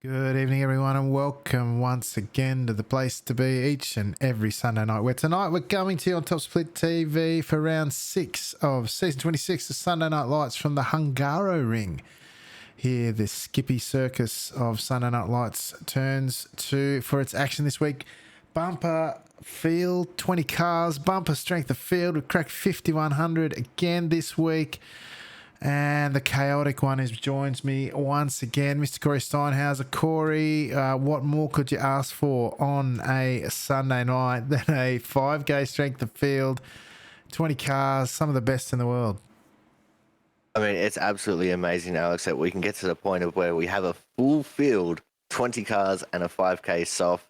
Good evening, everyone, and welcome once again to the place to be each and every Sunday night. Where tonight we're coming to you on Top Split TV for round 6 of season 26 of Sunday Night Lights from the Hungaroring. Here, the Skippy circus of Sunday Night Lights turns to, for its action this week, bumper field, 20 cars, bumper strength of field. We cracked 5,100 again this week. And the chaotic one joins me once again, Mr. Corey Steinhauser. Corey, what more could you ask for on a Sunday night than a 5K strength of field, 20 cars, some of the best in the world? I mean, it's absolutely amazing, Alex, that we can get to the point of where we have a full field, 20 cars and a 5K soft.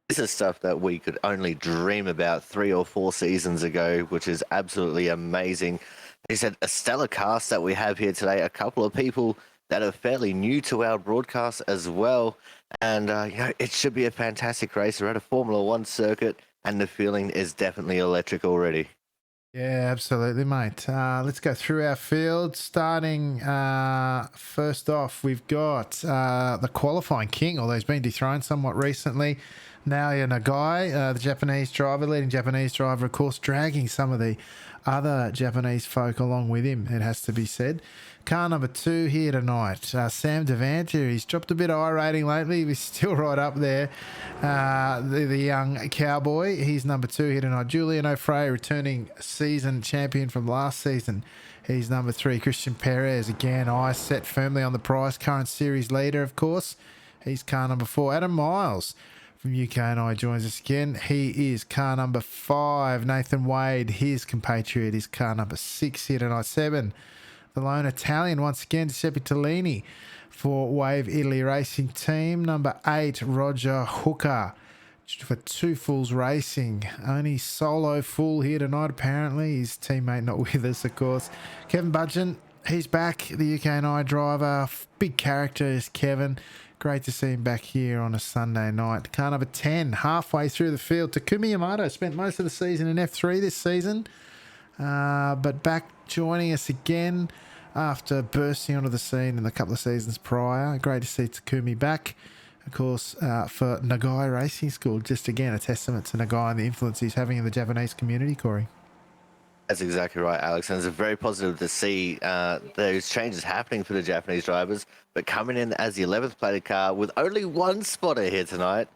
This is stuff that we could only dream about 3 or 4 seasons ago, which is absolutely amazing. He said a stellar cast that we have here today, a couple of people that are fairly new to our broadcast as well. And, it should be a fantastic race. We're at a Formula One circuit, and the feeling is definitely electric already. Yeah, absolutely, mate. Let's go through our field. Starting first off, we've got the qualifying king, although he's been dethroned somewhat recently. Naoya Nagai, the Japanese driver, leading Japanese driver, of course, dragging some of the other Japanese folk along with him, it has to be said. Car number 2 here tonight, Sam Devanter. He's dropped a bit of I rating lately. He's still right up there. The young cowboy. He's number 2 here tonight. Julian O'Fray, returning season champion from last season. He's number 3. Christian Perez, again, eyes set firmly on the prize. Current series leader, of course. He's car number 4. Adam Miles from UK&I joins us again. He is car number 5. Nathan Wade, his compatriot, is car number 6 here tonight. 7. The lone Italian, once again, Giuseppe Tellini for Wave Italy Racing Team. Number 8, Roger Hooker for Two Fools Racing. Only solo full here tonight, apparently. His teammate not with us, of course. Kevin Budgeon, he's back, the UK&I driver. Big character is Kevin. Great to see him back here on a Sunday night. Car number 10, halfway through the field. Takumi Yamato spent most of the season in F3 this season, but back joining us again after bursting onto the scene in a couple of seasons prior. Great to see Takumi back. Of course, for Nagai Racing School, just again a testament to Nagai and the influence he's having in the Japanese community, Corey. That's exactly right, Alex. And it's very positive to see those changes happening for the Japanese drivers, but coming in as the 11th plated car with only one spotter here tonight.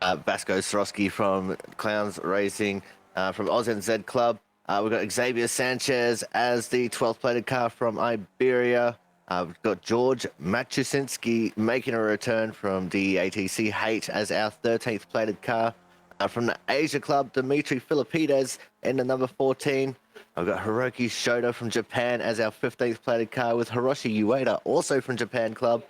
Vasco Soroski from Clowns Racing, from OzNZ Club. We've got Xavier Sanchez as the 12th plated car from Iberia. We've got George Machusinski making a return from DEATC Hate as our 13th plated car. From the Asia Club, Dimitri Filipides in the number 14. I've got Hiroki Shoda from Japan as our 15th plated car, with Hiroshi Ueda, also from Japan Club,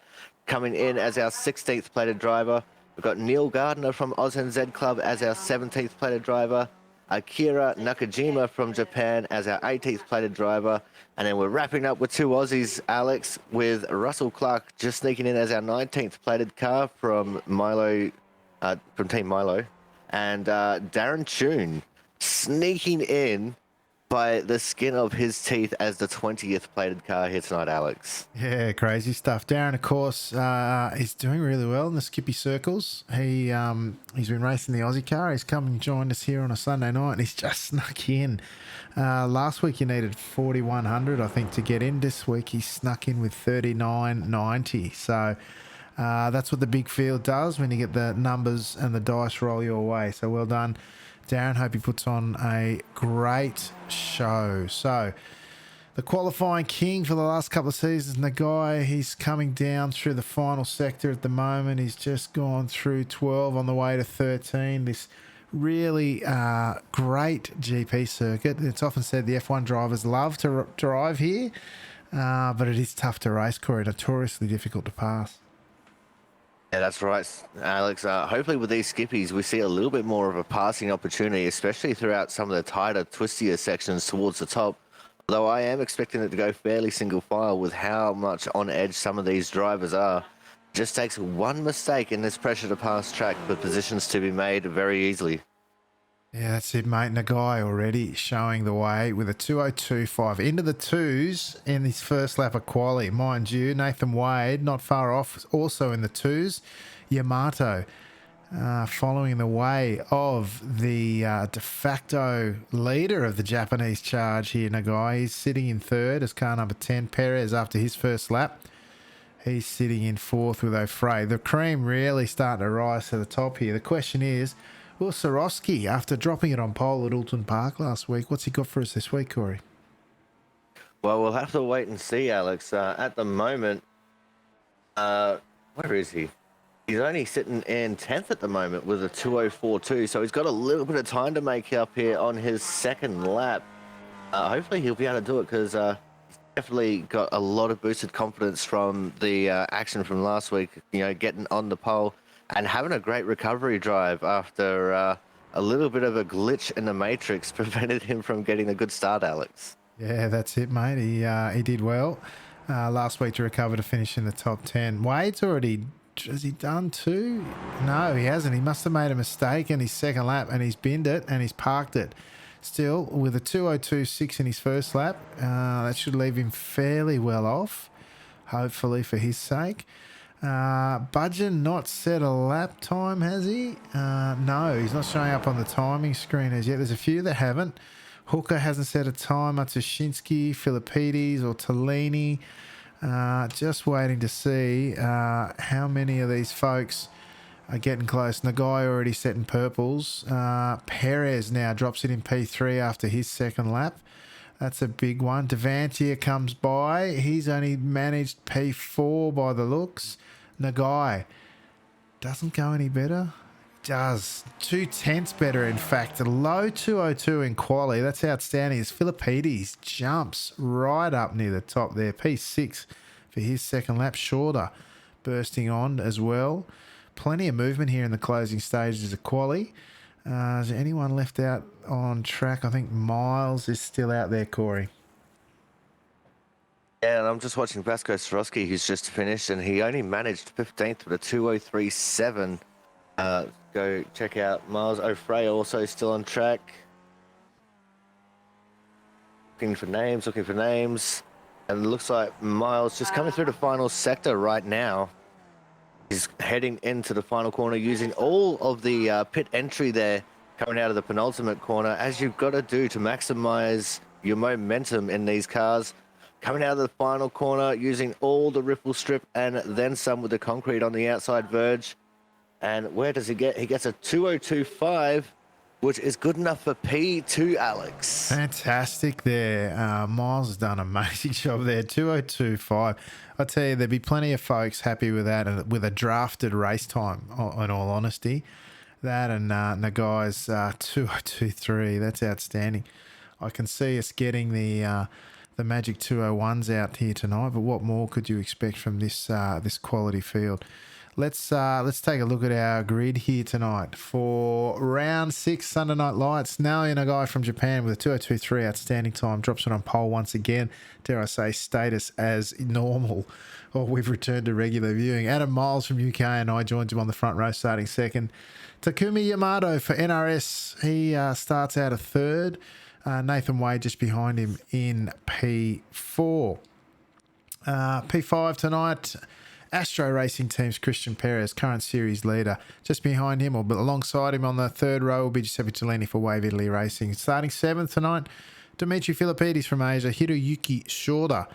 coming in as our 16th plated driver. We've got Neil Gardner from OzNZ Club as our 17th plated driver. Akira Nakajima from Japan as our 18th plated driver. And then we're wrapping up with 2 Aussies, Alex, with Russell Clark just sneaking in as our 19th plated car from Milo, from Team Milo. And Darren Tune sneaking in by the skin of his teeth as the 20th plated car here tonight, Alex. Yeah, crazy stuff. Darren, of course, is doing really well in the Skippy circles. He's been racing the Aussie car. He's come and joined us here on a Sunday night, and he's just snuck in. Last week he needed 4,100, I think, to get in. This week he snuck in with 39.90. So that's what the big field does when you get the numbers and the dice roll your way. So well done, Darren. Hope he puts on a great show. So the qualifying king for the last couple of seasons, Nagai, he's coming down through the final sector at the moment. He's just gone through 12 on the way to 13. This really great GP circuit. It's often said the F1 drivers love to drive here, but it is tough to race, Corey. Notoriously difficult to pass. Yeah, that's right, Alex. Hopefully with these skippies, we see a little bit more of a passing opportunity, especially throughout some of the tighter, twistier sections towards the top. Although I am expecting it to go fairly single file with how much on edge some of these drivers are. Just takes one mistake in this pressure to pass track for positions to be made very easily. Yeah, that's it, mate. Nagai already showing the way with a 2:02.5 into the twos in his first lap of quali. Mind you, Nathan Wade not far off, also in the twos. Yamato following the way of the de facto leader of the Japanese charge here, Nagai. He's sitting in third as car number 10, Perez, after his first lap. He's sitting in fourth with O'Fray. The cream really starting to rise to the top here. The question is, will Swarovski, after dropping it on pole at Alton Park last week, what's he got for us this week, Corey? Well, we'll have to wait and see, Alex. At the moment, where is he? He's only sitting in 10th at the moment with a 2:04.2, so he's got a little bit of time to make up here on his second lap. Hopefully he'll be able to do it because he's definitely got a lot of boosted confidence from the action from last week, getting on the pole and having a great recovery drive after a little bit of a glitch in the matrix prevented him from getting a good start, Alex. Yeah, that's it, mate. He did well last week to recover to finish in the top 10. Wade's already... Has he done two? No, he hasn't. He must have made a mistake in his second lap and he's binned it and he's parked it. Still, with a 2:02.6 in his first lap, that should leave him fairly well off, hopefully for his sake. Budgeon not set a lap time, has he? No, he's not showing up on the timing screen as yet. There's a few that haven't. Hooker hasn't set a time. Matushinsky, Philippides or Tellini. Just waiting to see how many of these folks are getting close. Nagai already set in purples. Perez now drops it in P3 after his second lap. That's a big one. Devantier comes by. He's only managed P4 by the looks. Nagai doesn't go any better. Does 2/10 better, in fact. A low 2:02 in quali. That's outstanding. As Philippides jumps right up near the top there. P6 for his second lap. Shorter bursting on as well. Plenty of movement here in the closing stages of quali. Is there anyone left out on track? I think Miles is still out there, Corey. Yeah, and I'm just watching Vasco Swarovski, who's just finished, and he only managed 15th with a 2:03.7. Go check out Miles O'Fray, also still on track. Looking for names. And it looks like Miles just coming through the final sector right now. He's heading into the final corner using all of the pit entry there, coming out of the penultimate corner, as you've got to do to maximize your momentum in these cars. Coming out of the final corner, using all the ripple strip and then some with the concrete on the outside verge. And where does he get? He gets a 2:02.5, which is good enough for P2, Alex. Fantastic there. Miles has done an amazing job there. 2:02.5. I tell you, there'd be plenty of folks happy with that, and with a drafted race time, in all honesty. That and Nagai's 2:02.3. That's outstanding. I can see us getting the magic 2:01s out here tonight, but what more could you expect from this quality field? Let's take a look at our grid here tonight for round 6 Sunday Night Lights. Now in a guy from Japan with a 2:02.3 outstanding time, drops it on pole once again. Dare I say, status as normal. Or we've returned to regular viewing. Adam Miles from UK and I joined him on the front row starting second. Takumi Yamato for NRS. He starts out a third. Nathan Wade just behind him in P4. P5 tonight. Astro Racing Team's Christian Perez, current series leader. Just behind him, or alongside him on the third row, will be Giuseppe Cellini for Wave Italy Racing. Starting 7th tonight, Dimitri Philippides from Asia. Hiroyuki Shorter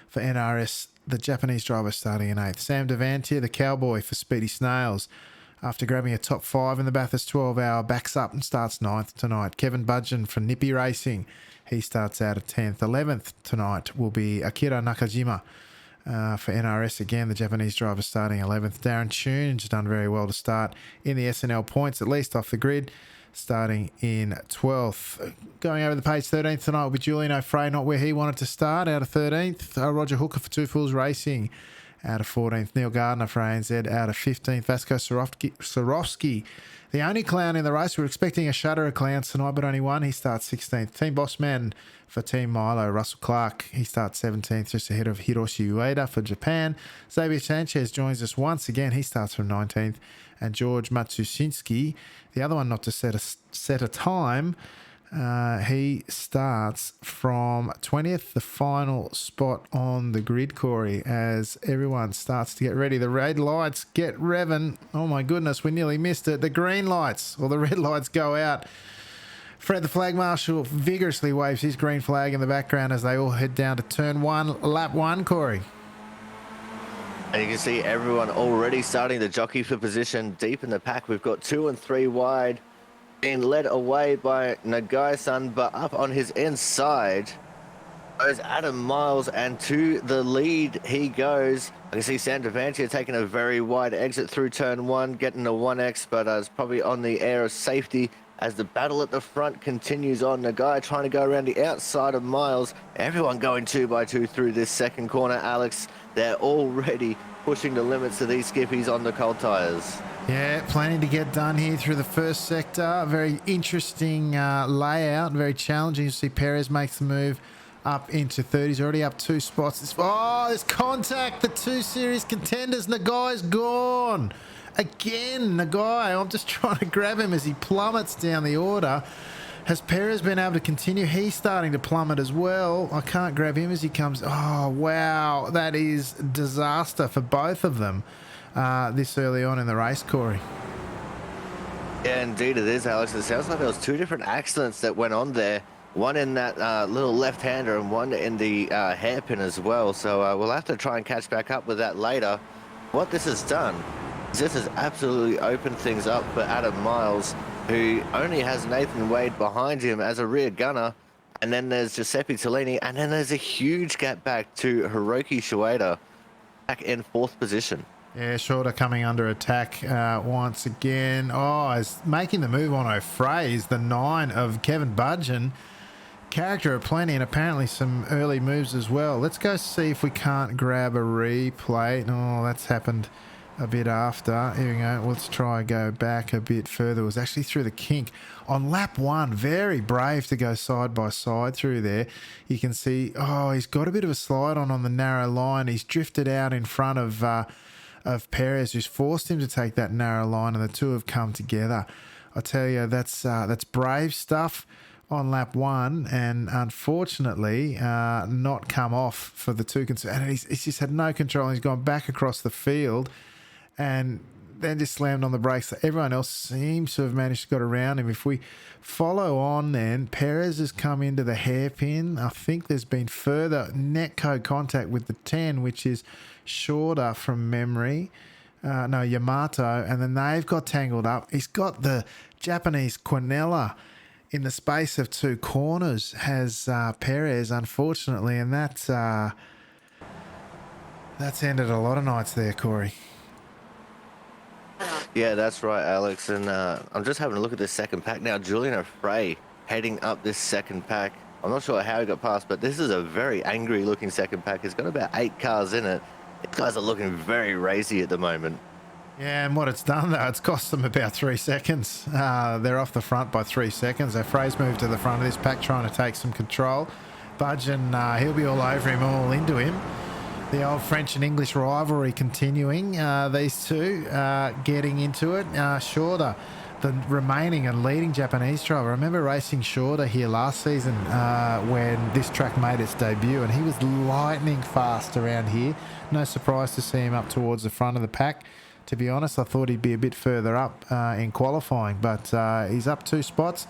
for NRS, the Japanese driver, starting in 8th. Sam Devantier, the cowboy for Speedy Snails, after grabbing a top 5 in the Bathurst 12-hour, backs up and starts 9th tonight. Kevin Budgeon from Nippy Racing, he starts out at 10th. 11th tonight will be Akira Nakajima for NRS again, the Japanese driver, starting 11th. Darren Tune's done very well to start in the SNL points, at least off the grid, starting in 12th. Going over the page, 13th tonight will be Julian O'Fray, not where he wanted to start, out of 13th. Roger Hooker for Two Fools Racing out of 14th. Neil Gardner for ANZ out of 15th. Vasco Sorowski, the only clown in the race. We're expecting a shudder of clowns tonight, but only one. He starts 16th. Team boss man for Team Milo, Russell Clark. He starts 17th, just ahead of Hiroshi Ueda for Japan. Xavier Sanchez joins us once again. He starts from 19th. And George Matsushinsky, the other one not to set a time, he starts from 20th, the final spot on the grid, Corey, as everyone starts to get ready. The red lights get revving. Oh my goodness, we nearly missed it. The green lights, or the red lights, go out. Fred, the flag marshal, vigorously waves his green flag in the background as they all head down to turn one, lap one, Corey. And you can see everyone already starting to jockey for position deep in the pack. We've got 2 and 3 wide, being led away by Nagai-san, but up on his inside goes Adam Miles, and to the lead he goes. I can see Sandra Vantia taking a very wide exit through turn 1, getting a 1x, but it's probably on the air of safety as the battle at the front continues on. Nagai trying to go around the outside of Miles. Everyone going 2x2 through this second corner, Alex. They're already pushing the limits of these skippies on the cold tyres. Yeah, plenty to get done here through the first sector. Very interesting layout, very challenging. You see Perez makes the move up into 30s, already up 2 spots. There's contact. The 2 series contenders. Nagai's gone. Again, Nagai. I'm just trying to grab him as he plummets down the order. Has Perez been able to continue? He's starting to plummet as well. I can't grab him as he comes. Oh, wow. That is disaster for both of them this early on in the race, Corey. Yeah, indeed it is, Alex. It sounds like there was 2 different accidents that went on there. One in that little left-hander and one in the hairpin as well. So we'll have to try and catch back up with that later. What this has done is this has absolutely opened things up for Adam Miles, who only has Nathan Wade behind him as a rear gunner. And then there's Giuseppe Tellini. And then there's a huge gap back to Hiroki Shueida, back in 4th position. Yeah, Shorter coming under attack once again. Oh, is making the move on O'Frays, the 9 of Kevin Budgeon. Character of plenty, and apparently some early moves as well. Let's go see if we can't grab a replay. Oh, that's happened a bit after. Here we go. Let's try and go back a bit further. It was actually through the kink on lap 1. Very brave to go side by side through there. You can see, he's got a bit of a slide on the narrow line. He's drifted out in front of Perez, who's forced him to take that narrow line, and the two have come together. I tell you, that's brave stuff on lap 1, and unfortunately not come off for the 2 and he's just had no control. He's gone back across the field and then just slammed on the brakes. Everyone else seems to have managed to get around him. If we follow on, then Perez has come into the hairpin. I think there's been further netco contact with the 10, which is Shorter from memory. Yamato, and then they've got tangled up. He's got the Japanese Quinella in the space of 2 corners, has Perez, unfortunately, and that's ended a lot of nights there, Corey. Yeah, that's right, Alex. And I'm just having a look at this second pack now. Julian O'Fray heading up this second pack. I'm not sure how he got past, but this is a very angry-looking second pack. It's got about 8 cars in it. These guys are looking very racy at the moment. Yeah, and what it's done, though, it's cost them about 3 seconds. They're off the front by 3 seconds. O'Fray's moved to the front of this pack, trying to take some control. Budgeon, he'll be all over him, all into him. The old French and English rivalry continuing. These two getting into it. Shorter, the remaining and leading Japanese driver. I remember racing Shorter here last season when this track made its debut, and he was lightning fast around here. No surprise to see him up towards the front of the pack. To be honest, I thought he'd be a bit further up in qualifying, but he's up 2 spots.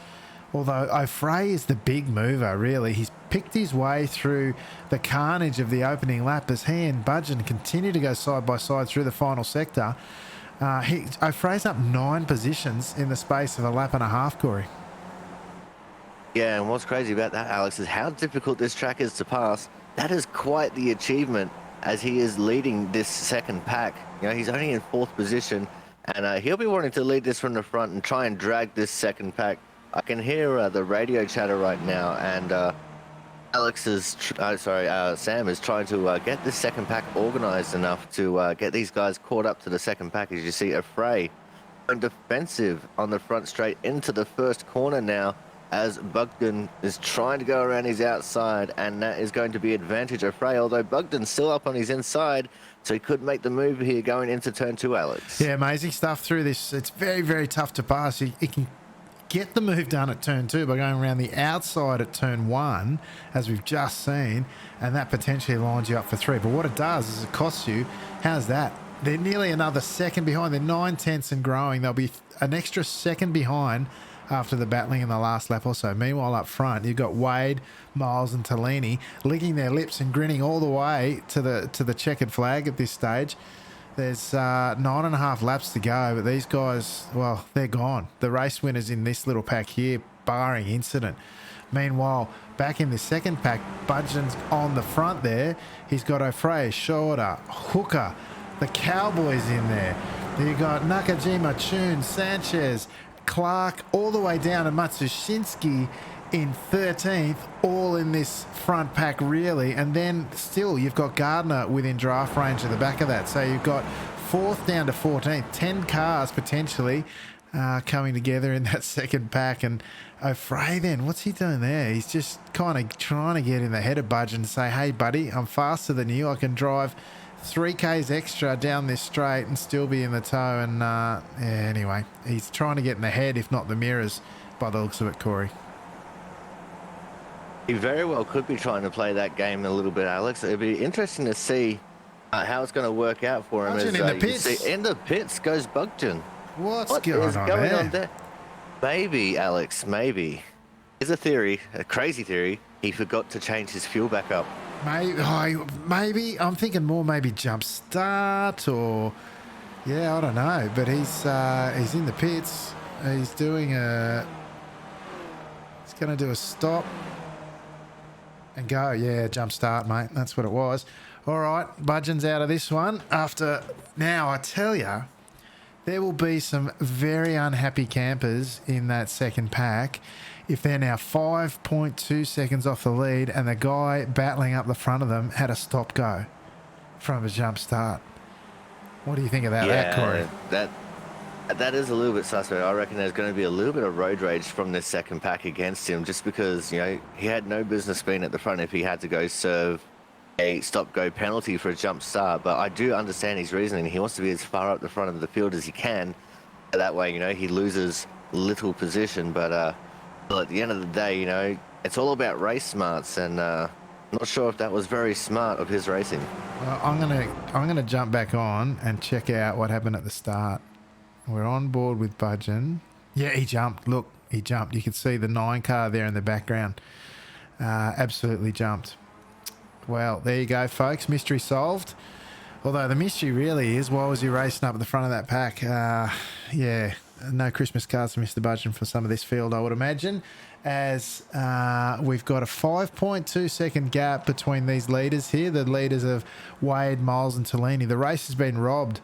Although O'Fray is the big mover, really. He's picked his way through the carnage of the opening lap as he and Budgeon continue to go side by side through the final sector. O'Fray's up 9 positions in the space of a lap and a half, Corey. Yeah, and what's crazy about that, Alex, is how difficult this track is to pass. That is quite the achievement as he is leading this second pack. You know, he's only in 4th position, and he'll be wanting to lead this from the front and try and drag this second pack. I can hear the radio chatter right now, and Sam is trying to get this second pack organised enough to get these guys caught up to the second pack. As you see, Affray going defensive on the front straight into the first corner now, as Bugden is trying to go around his outside, and that is going to be advantage Affray, although Bugden's still up on his inside, so he could make the move here going into turn 2, Alex. Yeah, amazing stuff through this. It's very, very tough to pass. He can get the move done at turn 2 by going around the outside at turn 1, as we've just seen, and that potentially lines you up for 3. But what it does is it costs you, how's that? They're nearly another second behind. They're 9/10 and growing. They'll be an extra second behind after the battling in the last lap or so. Meanwhile, up front, you've got Wade, Miles and Tellini licking their lips and grinning all the way to the checkered flag at this stage. There's 9.5 laps to go, but these guys, well, they're gone. The race winners in this little pack here, barring incident. Meanwhile, back in the second pack, Budgeon's on the front there. He's got O'Fray, Shorter, Hooker, the Cowboys in there. You got Nakajima, Chun, Sanchez, Clark, all the way down to Matsushinsky in 13th, all in this front pack really. And then still you've got Gardner within draft range at the back of that. So you've got 4th down to 14th, 10 cars potentially coming together in that second pack. And O'Fray then, what's he doing there? He's just kind of trying to get in the head of Budge and say, hey buddy, I'm faster than you. I can drive 3Ks extra down this straight and still be in the tow. And yeah, anyway, he's trying to get in the head, if not the mirrors, by the looks of it, Corey. He very well could be trying to play that game a little bit, Alex. It'd be interesting to see how it's going to work out for him. Budgeon in the pits. In the pits goes Bugden. What is going on there? Maybe, Alex, maybe. Here's a theory, a crazy theory. He forgot to change his fuel back up. Maybe I'm thinking more maybe jump start or yeah, I don't know. But he's in the pits. He's doing he's going to do a stop and go. Yeah, jump start, mate. That's what it was. All right, Budgeon's out of this one. After now, I tell you, there will be some very unhappy campers in that second pack if they're now 5.2 seconds off the lead and the guy battling up the front of them had a stop go from a jump start. What do you think of that, Corey? That is a little bit suspect. I reckon there's going to be a little bit of road rage from this second pack against him, just because, you know, he had no business being at the front if he had to go serve a stop-go penalty for a jump start. But I do understand his reasoning. He wants to be as far up the front of the field as he can. That way, you know, he loses little position. But at the end of the day, you know, it's all about race smarts, and I'm not sure if that was very smart of his racing. Well, I'm gonna jump back on and check out what happened at the start. We're on board with Budgeon. Yeah, he jumped. Look, he jumped. You can see the 9 car there in the background. Absolutely jumped. Well, there you go, folks. Mystery solved. Although the mystery really is, why was he racing up at the front of that pack? Yeah, no Christmas cards for Mr. Budgeon for some of this field, I would imagine, as we've got a 5.2 second gap between these leaders here, the leaders of Wade, Miles and Tellini. The race has been robbed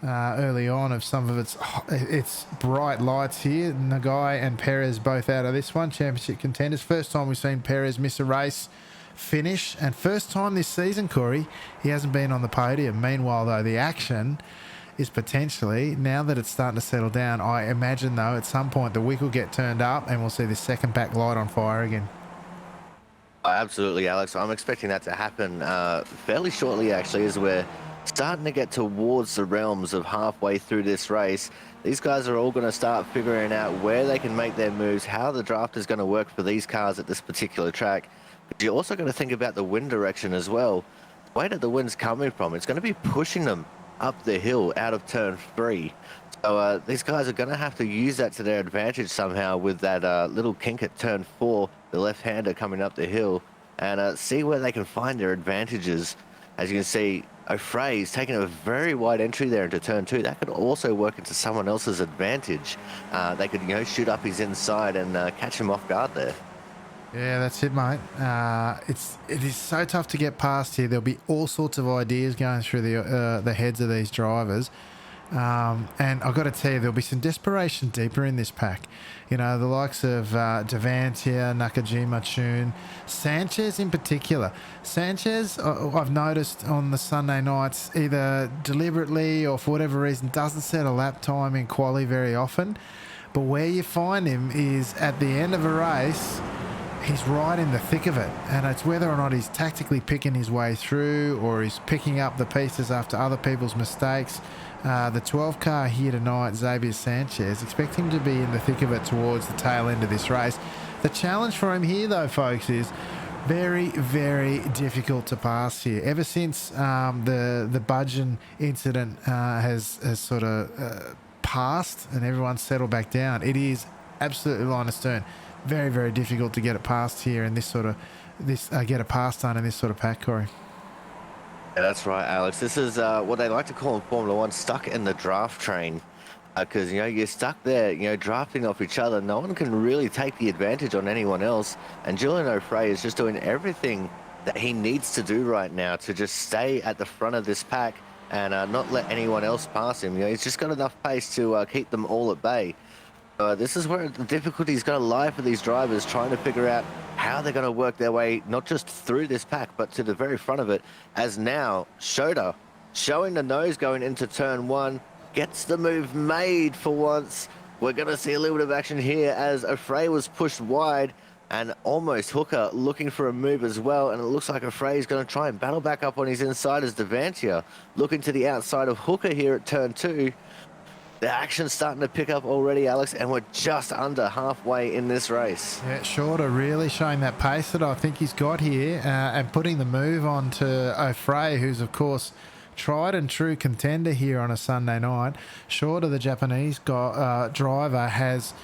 early on of some of its bright lights here. Nagai and Perez both out of this one, championship contenders. First time we've seen Perez miss a race finish, and first time this season, Corey, he hasn't been on the podium. Meanwhile, though, the action is potentially, now that it's starting to settle down, I imagine, though, at some point the wick will get turned up and we'll see the second pack light on fire again. Absolutely, Alex. I'm expecting that to happen fairly shortly, actually, as we're starting to get towards the realms of halfway through this race. These guys are all going to start figuring out where they can make their moves, how the draft is going to work for these cars at this particular track. But you're also going to think about the wind direction as well. The way that the wind's coming from, it's going to be pushing them up the hill out of turn 3. So these guys are going to have to use that to their advantage somehow with that little kink at turn 4, the left-hander coming up the hill, and see where they can find their advantages. As you can see, O'Fray's taking a very wide entry there into turn 2. That could also work into someone else's advantage. They could, you know, shoot up his inside and catch him off guard there. Yeah, that's it, mate. It is so tough to get past here. There'll be all sorts of ideas going through the heads of these drivers. And I've got to tell you, there'll be some desperation deeper in this pack. You know, the likes of Devantia, Nakajima, Tune, Sanchez in particular. Sanchez, I've noticed on the Sunday nights, either deliberately or for whatever reason, doesn't set a lap time in quali very often. But where you find him is at the end of a race, he's right in the thick of it, and it's whether or not he's tactically picking his way through or he's picking up the pieces after other people's mistakes. The 12 car here tonight, Xavier Sanchez, expect him to be in the thick of it towards the tail end of this race. The challenge for him here, though, folks, is very, very difficult to pass here. Ever since the Budgeon incident has sort of passed and everyone's settled back down, it is absolutely line astern. Very, very difficult to get it past here in this sort of get a pass done in this sort of pack, Corey. Yeah, that's right, Alex. This is what they like to call in Formula One stuck in the draft train. Because, you're stuck there, drafting off each other. No one can really take the advantage on anyone else. And Julian O'Fray is just doing everything that he needs to do right now to just stay at the front of this pack and not let anyone else pass him. He's just got enough pace to keep them all at bay. This is where the difficulty is going to lie for these drivers, trying to figure out how they're going to work their way, not just through this pack, but to the very front of it. As now, Shota, showing the nose going into turn one, gets the move made for once. We're going to see a little bit of action here as Afray was pushed wide and almost Hooker looking for a move as well. And it looks like Afray is going to try and battle back up on his inside as Devantia looking to the outside of Hooker here at turn two. The action's starting to pick up already, Alex, and we're just under halfway in this race. Yeah, Shorter really showing that pace that I think he's got here and putting the move on to O'Fray, who's, of course, tried and true contender here on a Sunday night. Shorter, the Japanese driver, has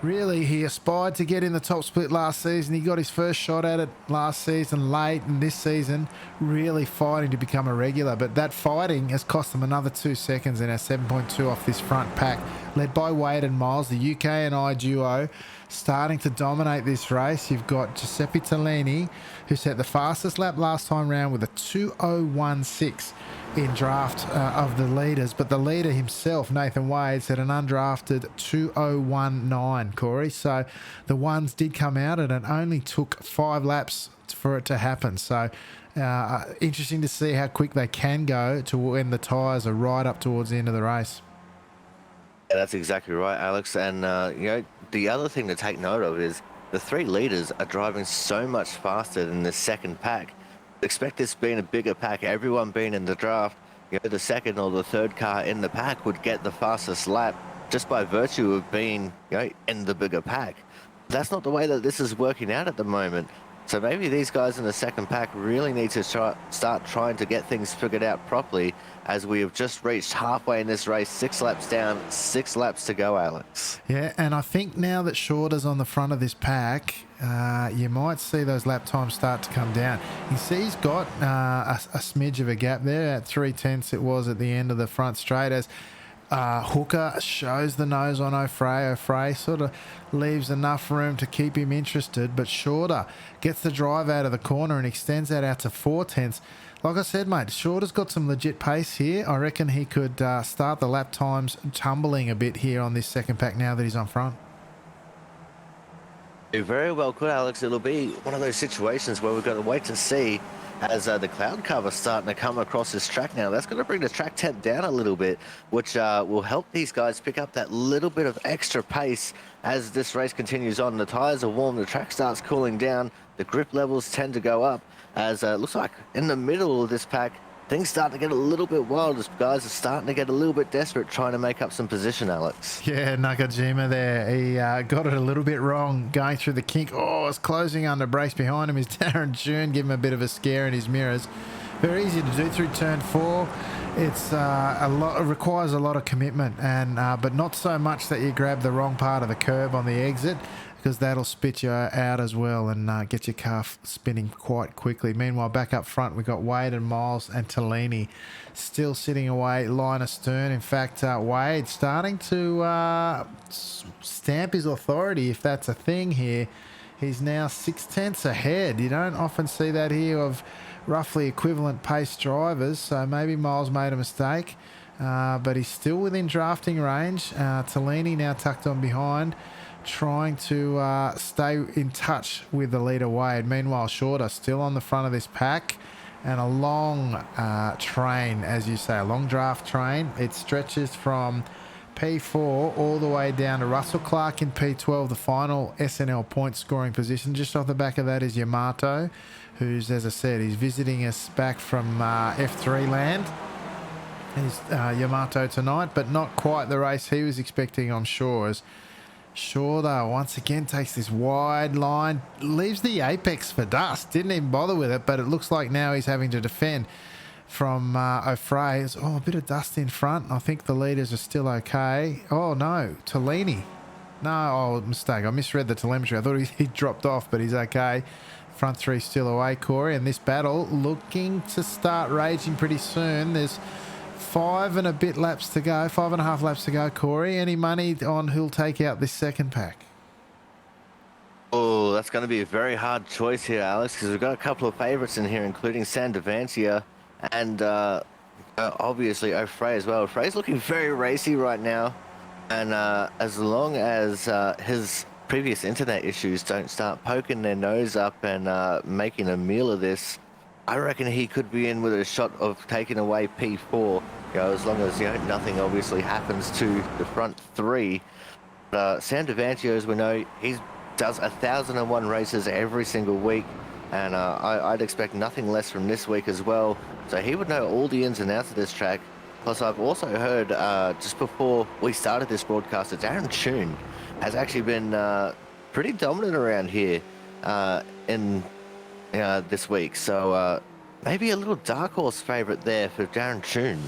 really, he aspired to get in the top split last season. He got his first shot at it last season late, and this season really fighting to become a regular. But that fighting has cost them another 2 seconds in our 7.2 off this front pack, led by Wade and Miles, the UK and I duo, starting to dominate this race. You've got Giuseppe Tellini, who set the fastest lap last time round with a 2:01.6 in draft of the leaders, but the leader himself, Nathan Wade, set an undrafted 2:01.9, Corey. So the ones did come out, and it only took 5 laps for it to happen. So interesting to see how quick they can go to when the tyres are right up towards the end of the race. Yeah, that's exactly right, Alex. And, the other thing to take note of is the 3 leaders are driving so much faster than the second pack. Expect this being a bigger pack, everyone being in the draft, the second or the third car in the pack would get the fastest lap just by virtue of being, in the bigger pack. That's not the way that this is working out at the moment. So maybe these guys in the second pack really need to start trying to get things figured out properly, as we have just reached halfway in this race, 6 laps down, 6 laps to go, Alex. Yeah, and I think now that Shorter's on the front of this pack, you might see those lap times start to come down. You see he's got a smidge of a gap there at 3/10 it was at the end of the front straight, as Hooker shows the nose on O'Fray. O'Fray sort of leaves enough room to keep him interested, but Shorter gets the drive out of the corner and extends that out to 4/10. Like I said, mate, Shorter's got some legit pace here. I reckon he could start the lap times tumbling a bit here on this second pack now that he's on front. You very well could, Alex. It'll be one of those situations where we've got to wait to see as the cloud cover starting to come across this track now. That's going to bring the track temp down a little bit, which will help these guys pick up that little bit of extra pace as this race continues on. The tyres are warm, the track starts cooling down, the grip levels tend to go up, as it looks like in the middle of this pack, things start to get a little bit wild as guys are starting to get a little bit desperate trying to make up some position, Alex. Yeah, Nakajima there. He got it a little bit wrong going through the kink. Oh, it's closing under brakes behind him is Darren June. Give him a bit of a scare in his mirrors. Very easy to do through turn 4. It's it requires a lot of commitment, and but not so much that you grab the wrong part of the curb on the exit, because that'll spit you out as well and get your car spinning quite quickly. Meanwhile, back up front, we've got Wade and Miles and Tellini still sitting away line astern. In fact, Wade starting to stamp his authority, if that's a thing here. He's now 6/10 ahead. You don't often see that here of roughly equivalent pace drivers, so maybe Miles made a mistake. but he's still within drafting range. Tellini now tucked on behind, trying to stay in touch with the leader Wade. Meanwhile, Shorter still on the front of this pack, and a long train, as you say, a long draft train. It stretches from P4 all the way down to Russell Clark in P12, the final SNL point scoring position. Just off the back of that is Yamato, who's, as I said, he's visiting us back from F3 land. He's Yamato tonight, but not quite the race he was expecting, I'm sure. As Shorter once again takes this wide line, leaves the apex for dust, didn't even bother with it, but it looks like now he's having to defend from O'Fray. Oh, a bit of dust in front. I think the leaders are still okay. Oh no, Tellini. No, oh, mistake. I misread the telemetry. I thought he dropped off, but he's okay. Front three still away, Corey. And this battle looking to start raging pretty soon. There's 5 and a bit laps to go. 5.5 laps to go, Corey. Any money on who'll take out this second pack? Oh, that's going to be a very hard choice here, Alex, because we've got a couple of favourites in here, including Sandavantia and obviously O'Fray as well. O'Fray's looking very racy right now, and as long as his previous internet issues don't start poking their nose up and making a meal of this, I reckon he could be in with a shot of taking away P4, as long as nothing obviously happens to the front three. Sandavantia, as we know, he does 1,001 races every single week, and I'd expect nothing less from this week as well. So he would know all the ins and outs of this track. Plus, I've also heard just before we started this broadcast that Darren Tune has actually been pretty dominant around here in this week. So maybe a little dark horse favourite there for Darren Tune.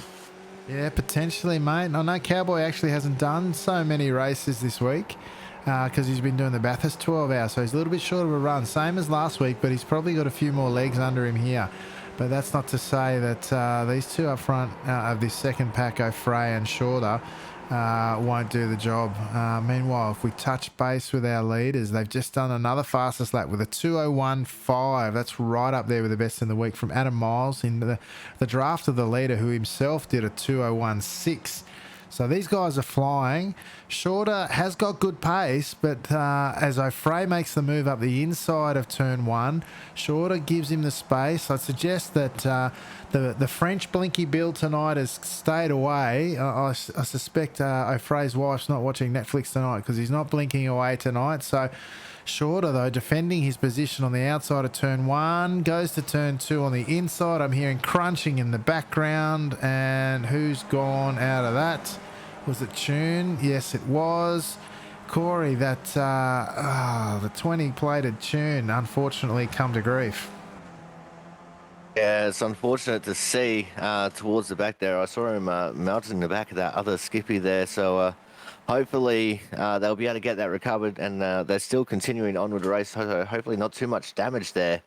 Yeah, potentially, mate. I know Cowboy actually hasn't done so many races this week because he's been doing the Bathurst 12 hours, so he's a little bit short of a run, same as last week, but he's probably got a few more legs under him here. But that's not to say that these two up front of this second pack, O'Fray and Shorter, won't do the job. Meanwhile, if we touch base with our leaders, they've just done another fastest lap with a 2:01.5. That's right up there with the best in the week from Adam Miles in the draft of the leader, who himself did a 2:01.6. So these guys are flying. Shorter has got good pace, but as O'Fray makes the move up the inside of turn one, Shorter gives him the space. I suggest that the French blinky build tonight has stayed away. I suspect O'Fray's wife's not watching Netflix tonight because he's not blinking away tonight. So Shorter, though, defending his position on the outside of turn one, goes to turn two on the inside. I'm hearing crunching in the background, and who's gone out of that? Was it Tune? Yes, it was. Corey, that the 20-plated Tune unfortunately come to grief. Yeah, it's unfortunate to see towards the back there. I saw him melting the back of that other Skippy there, so hopefully they'll be able to get that recovered, and they're still continuing on with the race, so hopefully not too much damage there.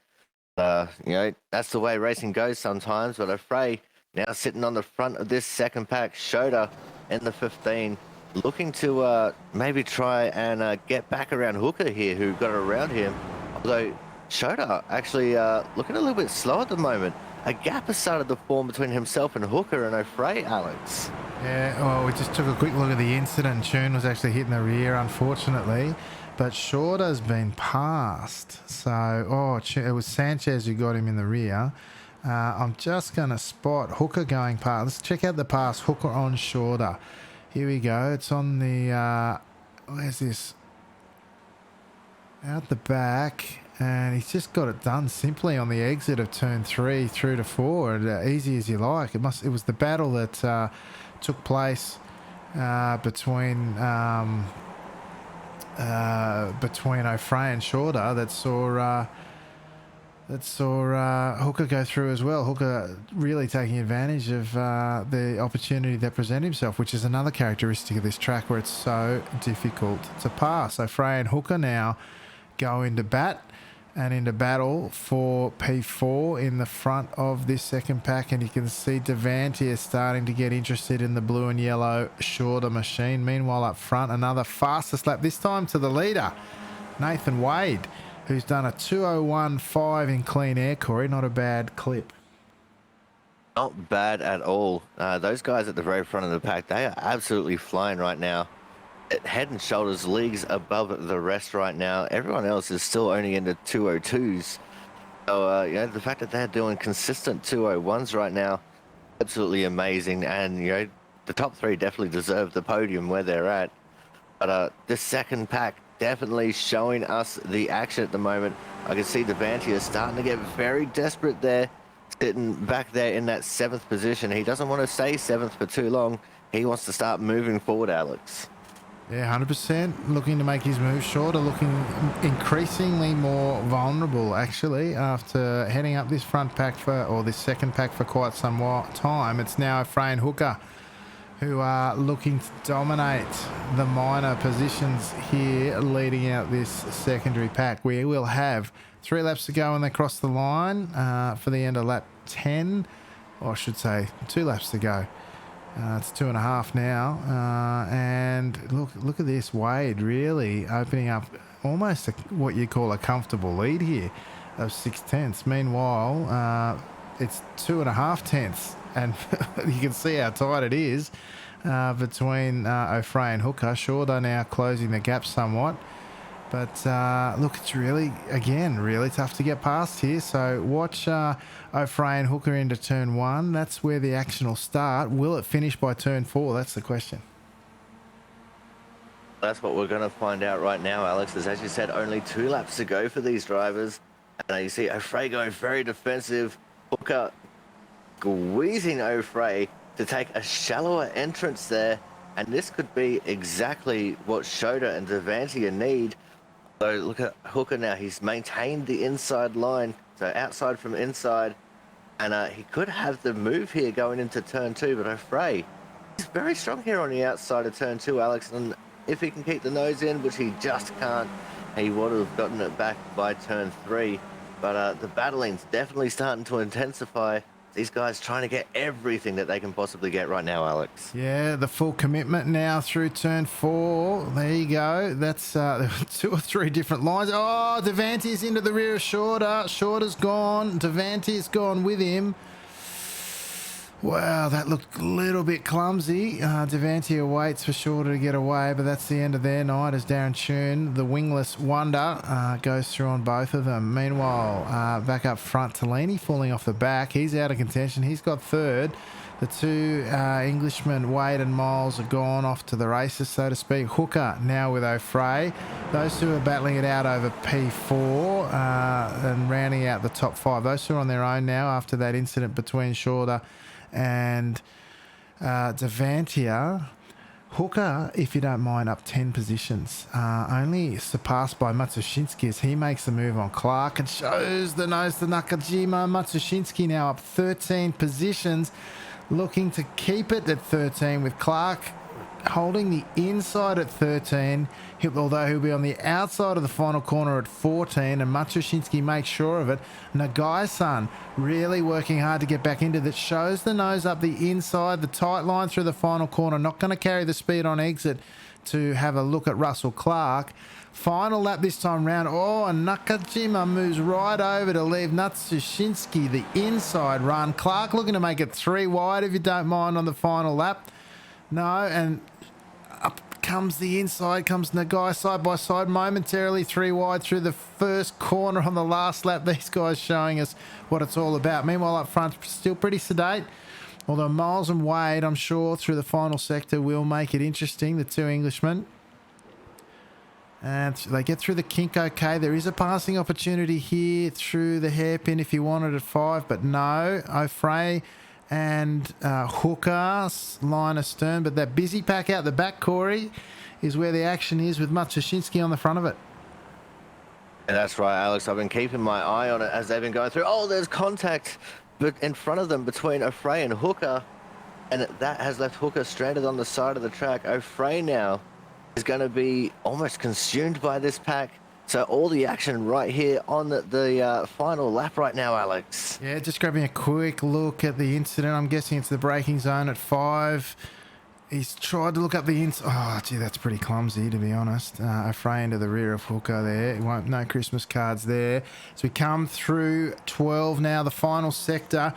That's the way racing goes sometimes, but O'Fray now sitting on the front of this second pack. Shota in the 15, looking to maybe try and get back around Hooker here, who got around him, although Shota actually looking a little bit slow at the moment. A gap has started to form between himself and Hooker and O'Fray, Alex. Yeah, well, we just took a quick look at the incident. Tune was actually hitting the rear, unfortunately, but Shorter's been passed. So, it was Sanchez who got him in the rear. I'm just going to spot Hooker going past. Let's check out the pass. Hooker on Shorter. Here we go. It's on the... where's this? Out the back. And he's just got it done simply on the exit of turn 3 through to 4. Easy as you like. It was the battle that took place between O'Fray and Shorter that saw Hooker go through as well. Hooker really taking advantage of the opportunity that presented himself, which is another characteristic of this track where it's so difficult to pass. O'Fray and Hooker now go into bat and into battle for P4 in the front of this second pack, and you can see Devantier starting to get interested in the blue and yellow Shorter machine. Meanwhile, up front, another fastest lap, this time to the leader, Nathan Wade, who's done a 2:01.5 in clean air, Corey. Not a bad clip. Not bad at all. Those guys at the very front of the pack, they are absolutely flying right now. Head and shoulders leagues above the rest right now. Everyone else is still only in the 202s. So, the fact that they're doing consistent 201s right now, absolutely amazing. And, the top three definitely deserve the podium where they're at. But this second pack definitely showing us the action at the moment. I can see Devantia starting to get very desperate there, sitting back there in that 7th position. He doesn't want to stay 7th for too long. He wants to start moving forward, Alex. Yeah, 100% looking to make his move shorter, looking increasingly more vulnerable actually after heading up this front pack or this second pack for quite some time. It's now Frey and Hooker who are looking to dominate the minor positions here leading out this secondary pack. We will have 3 laps to go when they cross the line for the end of lap 10, or I should say 2 laps to go. It's 2.5 now, and look at this. Wade really opening up almost what you call a comfortable lead here of 6/10. Meanwhile, it's 2.5 tenths, and you can see how tight it is between O'Fray and Hooker. Shorter now closing the gap somewhat. But look, it's really, again, really tough to get past here. So watch O'Fray and Hooker into turn 1. That's where the action will start. Will it finish by turn 4? That's the question. That's what we're going to find out right now, Alex. As you said, only 2 laps to go for these drivers. And you see O'Fray going very defensive. Hooker squeezing O'Fray to take a shallower entrance there. And this could be exactly what Shota and Devantia need. So look at Hooker now. He's maintained the inside line, so outside from inside. And he could have the move here going into turn 2, but O'Fray, he's very strong here on the outside of turn 2, Alex. And if he can keep the nose in, which he just can't, he would have gotten it back by turn 3. But the battling's definitely starting to intensify. These guys trying to get everything that they can possibly get right now, Alex. Yeah, the full commitment now through turn 4. There you go. That's 2 or 3 different lines. Oh, Devanti's into the rear of Shorter. Shorter's gone. Devanti's gone with him. Wow, that looked a little bit clumsy. Devantia waits for Shorter to get away, but that's the end of their night as Darren Chun, the wingless wonder, goes through on both of them. Meanwhile, back up front, Tellini falling off the back. He's out of contention. He's got 3rd. The 2 Englishmen, Wade and Miles, are gone off to the races, so to speak. Hooker now with O'Fray. Those 2 are battling it out over P4 and rounding out the top 5. Those 2 are on their own now after that incident between Shorter and Devantia. Hooker, if you don't mind, up 10 positions. Only surpassed by Matsushinsky as he makes the move on Clark and shows the nose to Nakajima. Matsushinsky now up 13 positions, looking to keep it at 13 with Clark holding the inside at 13, although he'll be on the outside of the final corner at 14, and Matsushinsky makes sure of it. Nagai-san really working hard to get back into that, shows the nose up the inside, the tight line through the final corner, not going to carry the speed on exit to have a look at Russell Clark. Final lap this time round. Oh, and Nakajima moves right over to leave Matsushinsky the inside run. Clark looking to make it 3 wide, if you don't mind, on the final lap. No, and up comes the inside, comes Nagai side by side, momentarily 3 wide through the first corner on the last lap. These guys showing us what it's all about. Meanwhile, up front, still pretty sedate. Although Miles and Wade, I'm sure, through the final sector will make it interesting, the 2 Englishmen. And they get through the kink okay. There is a passing opportunity here through the hairpin if you wanted at 5, but no. O'Fray and Hooker line astern, but that busy pack out the back, Corey, is where the action is with Matsushinsky on the front of it. And that's right, Alex. I've been keeping my eye on it as they've been going through. Oh, there's contact in front of them between O'Fray and Hooker, and that has left Hooker stranded on the side of the track. O'Fray now is going to be almost consumed by this pack. So all the action right here on the final lap right now, Alex. Yeah, just grabbing a quick look at the incident. I'm guessing it's the braking zone at 5. He's tried to look up the inside. Oh, gee, that's pretty clumsy, to be honest. O'Fray into the rear of Hooker there. No Christmas cards there. So we come through 12 now, the final sector.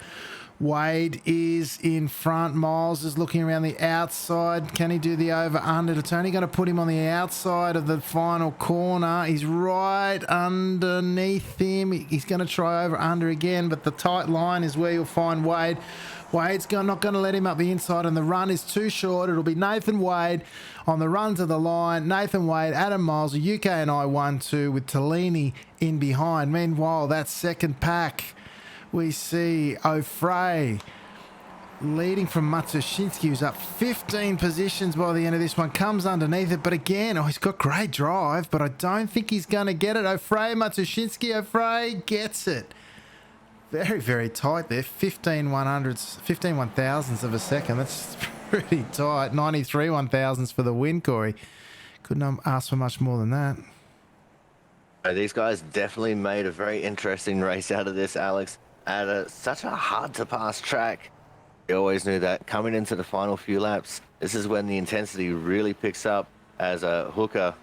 Wade is in front. Miles is looking around the outside. Can he do the over-under? It's only going to put him on the outside of the final corner. He's right underneath him. He's going to try over-under again, but the tight line is where you'll find Wade. Wade's not going to let him up the inside, and the run is too short. It'll be Nathan Wade on the run to the line. Nathan Wade, Adam Miles, UK and I 1-2 with Tellini in behind. Meanwhile, that second pack, we see O'Fray leading from Matsushinsky, who's up 15 positions by the end of this one, comes underneath it, but again, he's got great drive, but I don't think he's going to get it. O'Fray, Matsushinsky, O'Fray gets it. Very, very tight there. 15 one-thousandths of a second. That's pretty tight. 93 one-thousandths for the win, Corey. Couldn't ask for much more than that. These guys definitely made a very interesting race out of this, Alex. At such a hard-to-pass track. We always knew that coming into the final few laps, this is when the intensity really picks up, as Hooker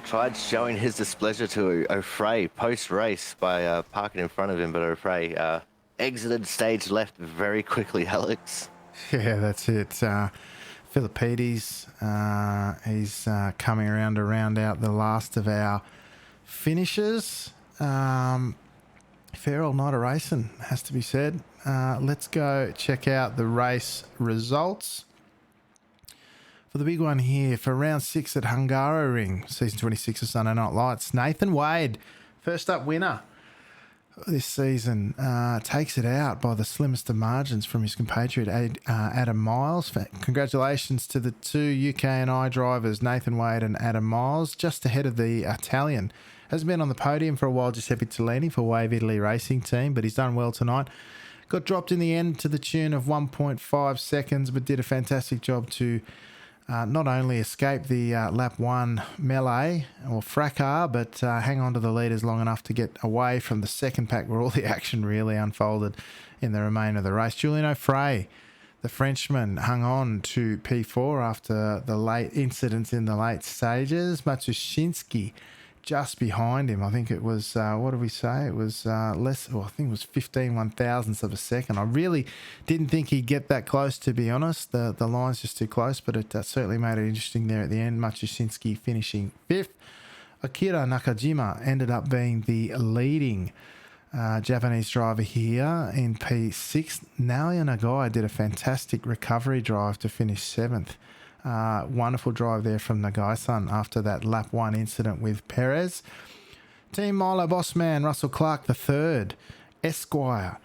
tried showing his displeasure to O'Fray post-race by parking in front of him, but O'Fray exited stage left very quickly, Alex. Yeah, that's it. Philippides, he's coming around to round out the last of our finishes. Fair old night of racing, has to be said. Let's go check out the race results. For the big one here, for round 6 at Hungaroring, season 26 of Sunday Night Lights, Nathan Wade, first up winner this season, takes it out by the slimmest of margins from his compatriot Adam Miles. Congratulations to the two UK and I drivers, Nathan Wade and Adam Miles, just ahead of the Italian. Hasn't been on the podium for a while, Giuseppe Tellini for Wave Italy Racing Team, but he's done well tonight. Got dropped in the end to the tune of 1.5 seconds, but did a fantastic job to not only escape the lap 1 melee or fracas, but hang on to the leaders long enough to get away from the second pack where all the action really unfolded in the remainder of the race. Julien O'Fray, the Frenchman, hung on to P4 after the late incidents in the late stages. Matsushinsky just behind him. I think it was, what did we say? It was less, well, I think it was 15 one-thousandths of a second. I really didn't think he'd get that close, to be honest. The line's just too close, but it certainly made it interesting there at the end. Matsushinsky finishing 5th. Akira Nakajima ended up being the leading Japanese driver here in P6. Naoya Nagai did a fantastic recovery drive to finish 7th. Wonderful drive there from Nagai-san after that lap 1 incident with Perez. Team Milo boss man Russell Clark, the third. Esquire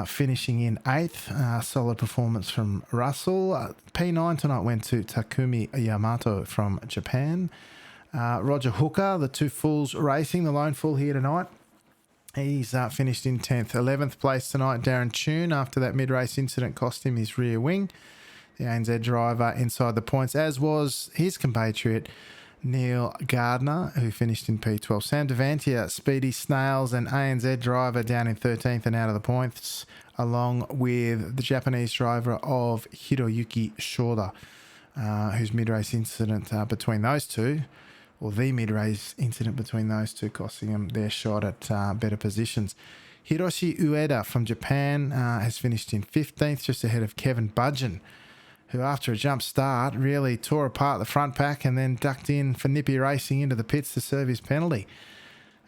finishing in 8th. Solid performance from Russell. P9 tonight went to Takumi Yamato from Japan. Roger Hooker, the two fools racing, the lone fool here tonight. He's finished in 10th. 11th place tonight, Darren Tune, after that mid-race incident cost him his rear wing. The ANZ driver inside the points, as was his compatriot Neil Gardner, who finished in P12. Sam Devantia, Speedy Snails, and ANZ driver down in 13th and out of the points, along with the Japanese driver of Hiroyuki Shoda, whose mid-race incident between those two, or the mid-race incident between those two, costing them their shot at better positions. Hiroshi Ueda from Japan has finished in 15th, just ahead of Kevin Budgeon, who after a jump start really tore apart the front pack and then ducked in for Nippy Racing into the pits to serve his penalty.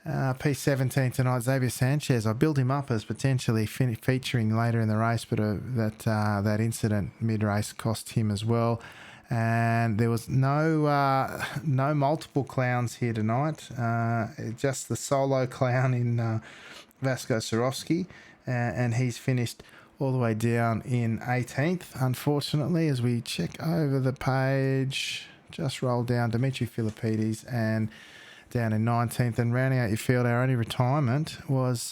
P17 tonight, Xavier Sanchez. I built him up as potentially featuring later in the race, but that incident mid-race cost him as well. And there was no multiple clowns here tonight, just the solo clown in Vasco Sorowski, and he's finished all the way down in 18th, unfortunately. As we check over the page, just roll down, Dimitri Philippides, and down in 19th. And rounding out your field, our only retirement was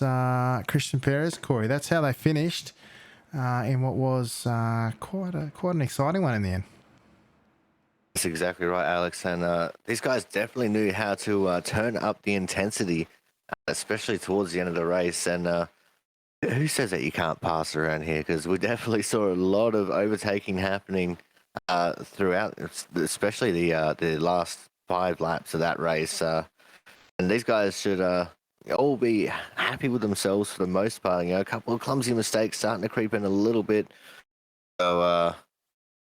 Christian Perez. Corey, that's how they finished in what was quite an exciting one in the end. That's exactly right, Alex. And these guys definitely knew how to turn up the intensity, especially towards the end of the race. And who says that you can't pass around here? Because we definitely saw a lot of overtaking happening throughout, especially the last 5 laps of that race. And these guys should all be happy with themselves for the most part. A couple of clumsy mistakes starting to creep in a little bit. So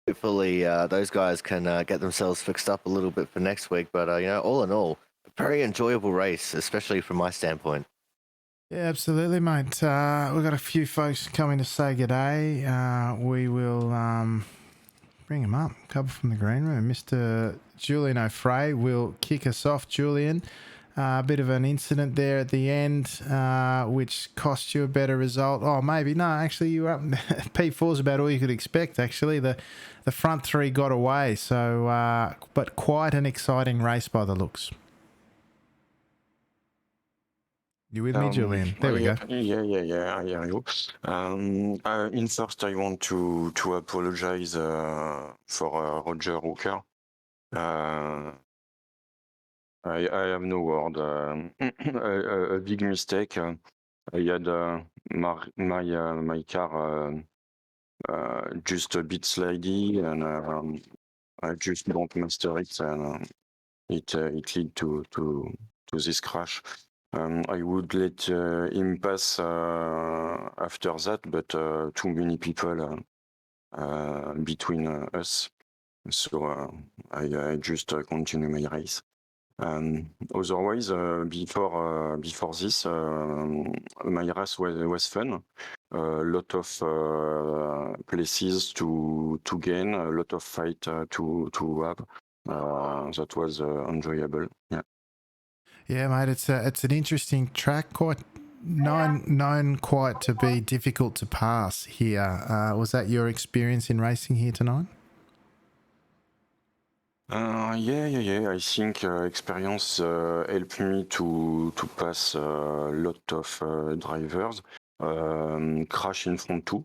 hopefully those guys can get themselves fixed up a little bit for next week. But all in all, a very enjoyable race, especially from my standpoint. Yeah, absolutely, mate. We've got a few folks coming to say good day. We will bring them up. A couple from the green room. Mr. Julian O'Fray will kick us off. Julian, a bit of an incident there at the end, which cost you a better result. Oh, maybe. No, actually, you were up. P4's about all you could expect, actually. The front three got away. So, but quite an exciting race by the looks. You with me, Julian? There we go. Yeah, I hear you. In first, I want to apologize for Roger Hooker. I have no word. A big mistake. I had my car just a bit slidey, and I just don't master it, and it lead to this crash. I would let him pass after that, but too many people between us, so I just continue my race. Otherwise, before this, my race was fun. A lot of places to gain, a lot of fight to have. That was enjoyable. Yeah. Yeah, mate, it's an interesting track, quite known quite to be difficult to pass here. Was that your experience in racing here tonight? Yeah. I think experience helped me to pass a lot of drivers. Crash in front too.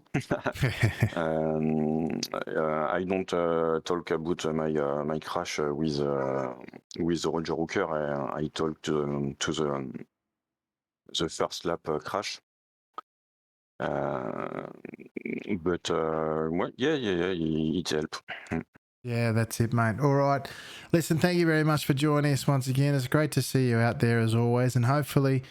I don't talk about my crash with Roger Hooker. I talked to the first lap crash. But well, yeah, it helped. Yeah, that's it, mate. All right. Listen, thank you very much for joining us once again. It's great to see you out there as always, and hopefully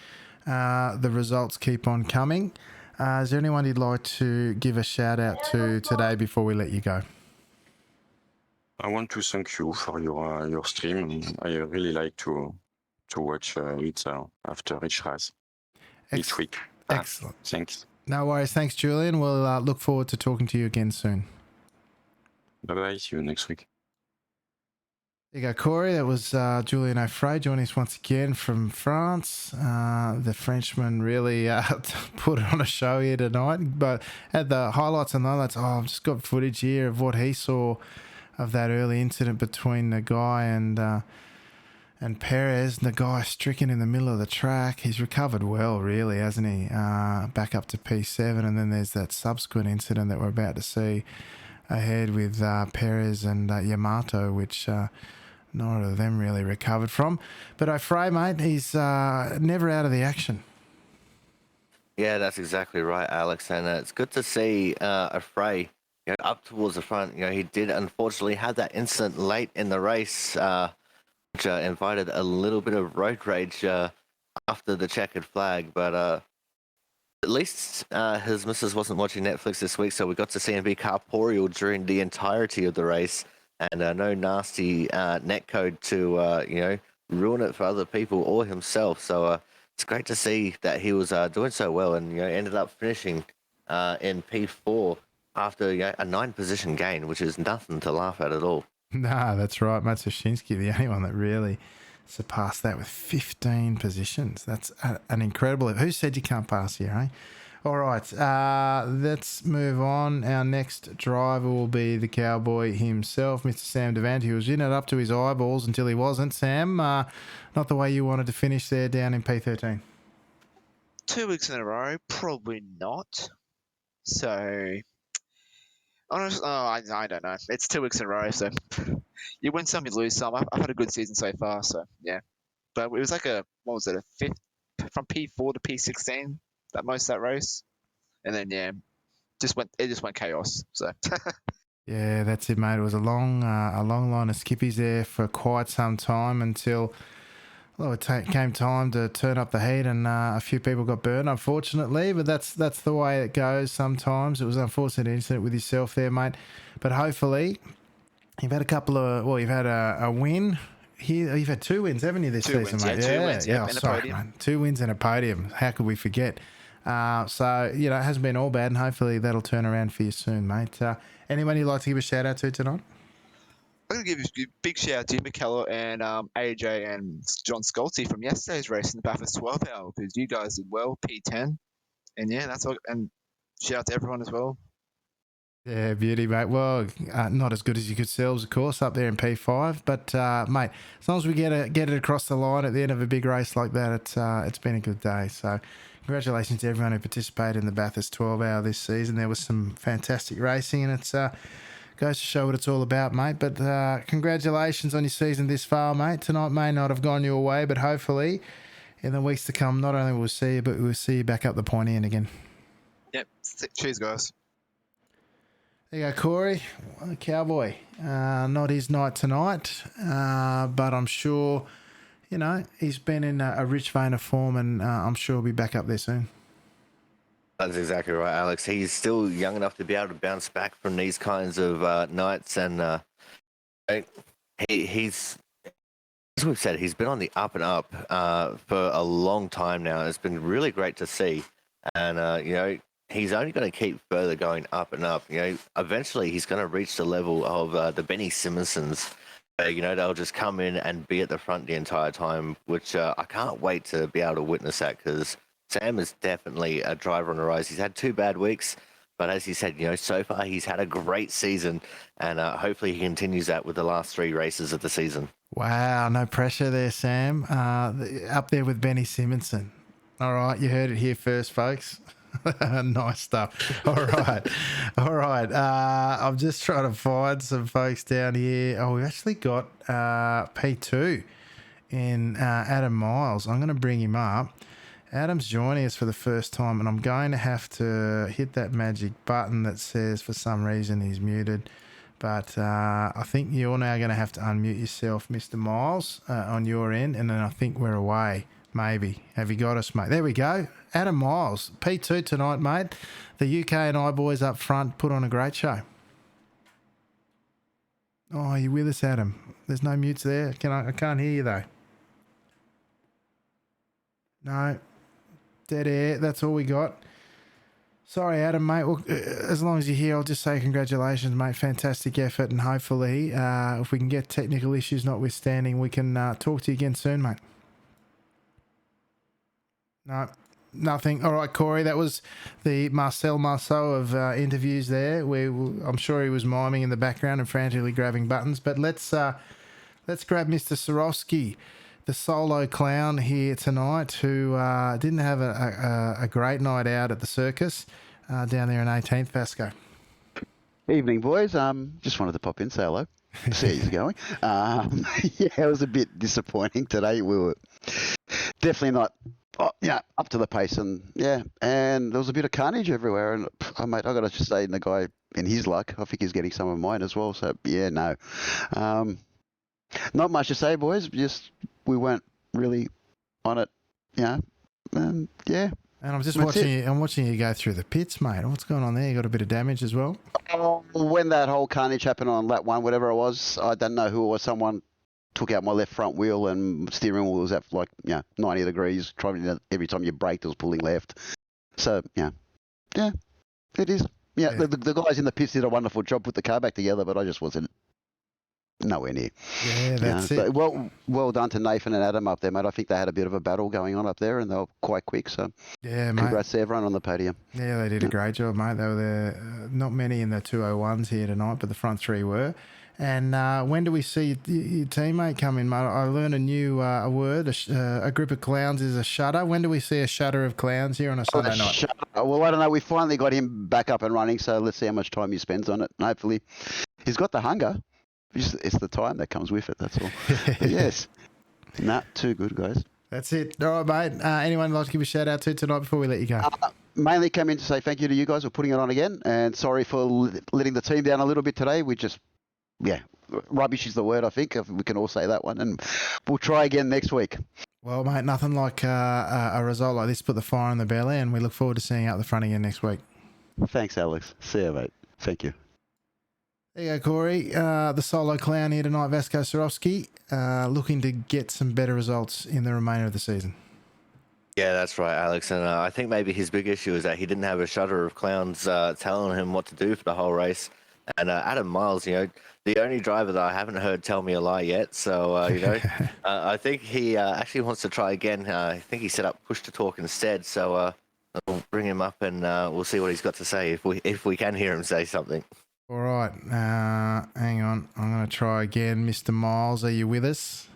the results keep on coming. Is there anyone you'd like to give a shout out to today before we let you go? I want to thank you for your stream. I really like to watch it after each race, each week. Excellent. Thanks. No worries. Thanks, Julian. We'll look forward to talking to you again soon. Bye-bye. See you next week. There you go, Corey. That was Julian O'Fray joining us once again from France. The Frenchman really put it on a show here tonight, but had the highlights and lowlights. Oh, I've just got footage here of what he saw of that early incident between the guy and Perez. The guy stricken in the middle of the track. He's recovered well, really, hasn't he? Back up to P7, and then there's that subsequent incident that we're about to see ahead with Perez and Yamato, which neither of them really recovered from. But O'Fray, mate, he's never out of the action. Yeah, that's exactly right, Alex. And it's good to see O'Fray up towards the front. He did unfortunately have that incident late in the race, which invited a little bit of road rage after the checkered flag. But at least his missus wasn't watching Netflix this week, so we got to see him be corporeal during the entirety of the race, and no nasty netcode to ruin it for other people or himself. So it's great to see that he was doing so well, and ended up finishing in P4 after a 9-position gain, which is nothing to laugh at all. Nah, that's right. Matsushinsky, the only one that really surpassed that with 15 positions. That's an incredible... Who said you can't pass here, eh? All right, let's move on. Our next driver will be the cowboy himself, Mr. Sam Devant, who was in it up to his eyeballs until he wasn't. Sam, not the way you wanted to finish there down in P13. 2 weeks in a row, probably not. So... Honestly, I don't know. It's 2 weeks in a row, so you win some, you lose some. I've had a good season so far, so yeah. But it was like a fifth from P4 to P16, that race, and then it just went chaos. So Yeah, that's it, mate. It was a long line of skippies there for quite some time until Well, came time to turn up the heat, and a few people got burned, unfortunately. But that's the way it goes sometimes. It was an unfortunate incident with yourself there, mate. But hopefully, you've had a couple of. Well, you've had a win here. You've had 2 wins, haven't you, this Two season, wins, mate? yeah, 2 wins, yep, Oh, and a sorry, podium. mate. 2 wins and a podium. How could we forget? So it hasn't been all bad, and hopefully that'll turn around for you soon, mate. Anyone you'd like to give a shout out to tonight? I'm going to give a big shout out to McKellar and AJ and John Scolty from yesterday's race in the Bathurst 12 hour, because you guys did well, P10. And yeah, that's all. And shout out to everyone as well. Yeah, beauty, mate. Well, not as good as you could selves, of course, up there in P5. But, mate, as long as we get it across the line at the end of a big race like that, it's been a good day. So congratulations to everyone who participated in the Bathurst 12 hour this season. There was some fantastic racing, and it's goes to show what it's all about, mate. But congratulations on your season this far, mate. Tonight may not have gone your way, but hopefully in the weeks to come, not only will we see you, but we'll see you back up the pointy end again. Yep. Cheers, guys. There you go, Corey, Cowboy. Not his night tonight, but I'm sure, he's been in a rich vein of form, and I'm sure he'll be back up there soon. That's exactly right, Alex. He's still young enough to be able to bounce back from these kinds of nights, and he's, as we've said, he's been on the up and up for a long time now. It's been really great to see, and he's only going to keep further going up and up. Eventually he's going to reach the level of the Benny Simonsons. They'll just come in and be at the front the entire time, which I can't wait to be able to witness that, because Sam is definitely a driver on the rise. He's had 2 bad weeks, but as he said, so far he's had a great season, and hopefully he continues that with the last 3 races of the season. Wow, no pressure there, Sam. Up there with Benny Simonson. All right, you heard it here first, folks. Nice stuff. All right. I'm just trying to find some folks down here. Oh, we've actually got P2 in Adam Miles. I'm going to bring him up. Adam's joining us for the first time, and I'm going to have to hit that magic button that says for some reason he's muted. But I think you're now going to have to unmute yourself, Mr. Miles, on your end, and then I think we're away. Maybe. Have you got us, mate? There we go. Adam Miles, P2 tonight, mate. The UK and I boys up front put on a great show. Oh, are you with us, Adam? There's no mutes there. I can't hear you, though. No. Dead air. That's all we got. Sorry, Adam, mate. Well, as long as you're here, I'll just say congratulations, mate. Fantastic effort, and hopefully, if we can get technical issues notwithstanding, we can talk to you again soon, mate. No, nothing. All right, Corey, that was the Marcel Marceau of interviews there. I'm sure he was miming in the background and frantically grabbing buttons. But let's grab Mr. Sorowski, the solo clown here tonight, who didn't have a great night out at the circus down there in 18th, Vasco. Evening, boys. Just wanted to pop in, say hello. See how you're going. It was a bit disappointing today. We were definitely not up to the pace, and there was a bit of carnage everywhere. And mate, I got to just say, the guy in his luck, I think he's getting some of mine as well. So no, not much to say, boys. Just we weren't really on it, and And I'm just watching you. I'm watching you go through the pits, mate. What's going on there? You got a bit of damage as well. When that whole carnage happened on lap 1, whatever it was, I don't know who it was. Someone took out my left front wheel, and steering wheel was at 90 degrees. Every time you braked, it was pulling left. So it is. The guys in the pits did a wonderful job, put the car back together, but I just wasn't nowhere near. Yeah, that's it. Well done to Nathan and Adam up there, mate. I think they had a bit of a battle going on up there, and they were quite quick. So congrats to everyone on the podium. Yeah, they did a great job, mate. They were there. Not many in the 201s here tonight, but the front 3 were. And when do we see your teammate come in, mate? I learned a new word. A group of clowns is a shudder. When do we see a shudder of clowns here on a Sunday night? Well, I don't know. We finally got him back up and running, so let's see how much time he spends on it. And hopefully, he's got the hunger. It's the time that comes with it, that's all. But yes. Too good, guys. That's it. All right, mate. Anyone like to give a shout out to tonight before we let you go? Mainly came in to say thank you to you guys for putting it on again, and sorry for letting the team down a little bit today. We just, rubbish is the word, I think. If we can all say that one. And we'll try again next week. Well, mate, nothing like a result like this put the fire in the belly, and we look forward to seeing you out the front again next week. Thanks, Alex. See you, mate. Thank you. There you go, Corey. The solo clown here tonight, Vasco Sorowski, looking to get some better results in the remainder of the season. Yeah, that's right, Alex. And I think maybe his big issue is that he didn't have a shudder of clowns telling him what to do for the whole race. And Adam Miles, the only driver that I haven't heard tell me a lie yet. So, I think he actually wants to try again. I think he set up push to talk instead. So we'll bring him up and we'll see what he's got to say if we can hear him say something. All right. Hang on. I'm going to try again. Mr. Miles, are you with us?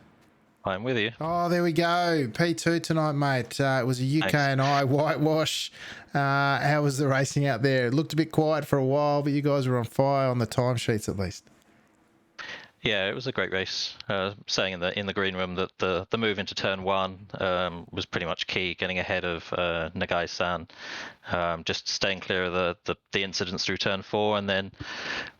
I'm with you. Oh, there we go. P2 tonight, mate. It was a UK and I whitewash. How was the racing out there? It looked a bit quiet for a while, but you guys were on fire on the timesheets at least. Yeah, it was a great race. Saying in the green room that the move into turn one was pretty much key, getting ahead of Nagai-san, just staying clear of the incidents through turn four, and then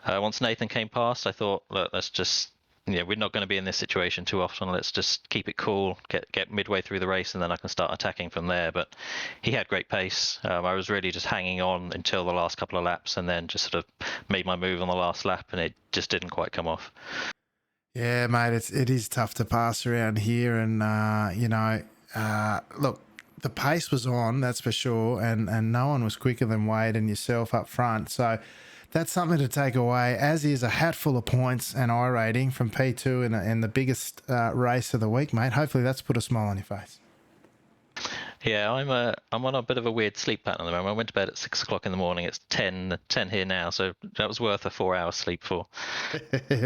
once Nathan came past, I thought, look, let's just. Yeah, we're not going to be in this situation too often. Let's just keep it cool, get midway through the race, and then I can start attacking from there. But he had great pace. I was really just hanging on until the last couple of laps, and then just sort of made my move on the last lap, and it just didn't quite come off. Yeah, mate, it is tough to pass around here, and look, the pace was on, that's for sure, and no one was quicker than Wade and yourself up front. So that's something to take away, as is a hatful of points and I rating from P2 in the biggest race of the week, mate. Hopefully that's put a smile on your face. Yeah, I'm on a bit of a weird sleep pattern at the moment. I went to bed at 6 o'clock in the morning. It's 10 here now, so that was worth a 4-hour sleep for.